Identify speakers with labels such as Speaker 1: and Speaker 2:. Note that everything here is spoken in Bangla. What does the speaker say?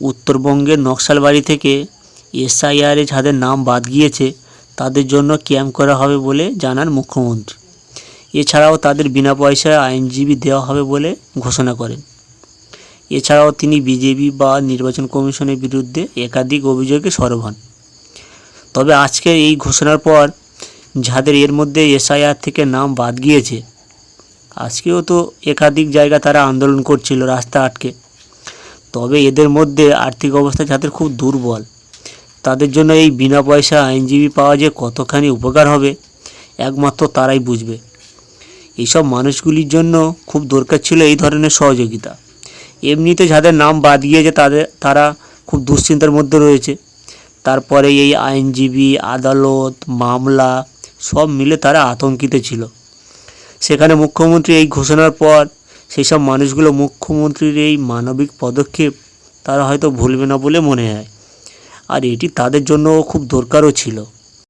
Speaker 1: উত্তরবঙ্গের নকশালবাড়ি থেকে এসআইআরে যাদের নাম বাদ গিয়েছে তাদের জন্য ক্যাম্প করা হবে বলে জানান মুখ্যমন্ত্রী। এছাড়াও তাদের বিনা পয়সায় আইনজীবী দেওয়া হবে বলে ঘোষণা করেন। এছাড়াও তিনি বিজেপি বা নির্বাচন কমিশনের বিরুদ্ধে একাধিক অভিযোগে সরব হন। তবে আজকের এই ঘোষণার পর যাদের এর মধ্যে এসআইআর থেকে নাম বাদ গিয়েছে, আজকেও তো একাধিক জায়গা তারা আন্দোলন করছিল রাস্তা আটকে। তবে এদের মধ্যে আর্থিক অবস্থা যাদের খুব দুর্বল, তাদের জন্য এই বিনা পয়সা আইনজীবী পাওয়া যে কতখানি উপকার হবে একমাত্র তারাই বুঝবে। এইসব মানুষগুলির জন্য খুব দরকার ছিল এই ধরনের সহযোগিতা। এমনিতে যাদের নাম বাদ গিয়েছে তারা খুব দুশ্চিন্তার মধ্যে রয়েছে। তারপরে এই আইনজীবী, আদালত, মামলা সব মিলে তারা আতঙ্কিত ছিল। সেখানে মুখ্যমন্ত্রী এই ঘোষণার পর সেই সব মানুষগুলো মুখ্যমন্ত্রীর এই মানবিক পদক্ষেপ তারা হয়তো ভুলবে না বলে মনে হয়। আর এটি তাদের জন্য খুব দরকারও ছিল।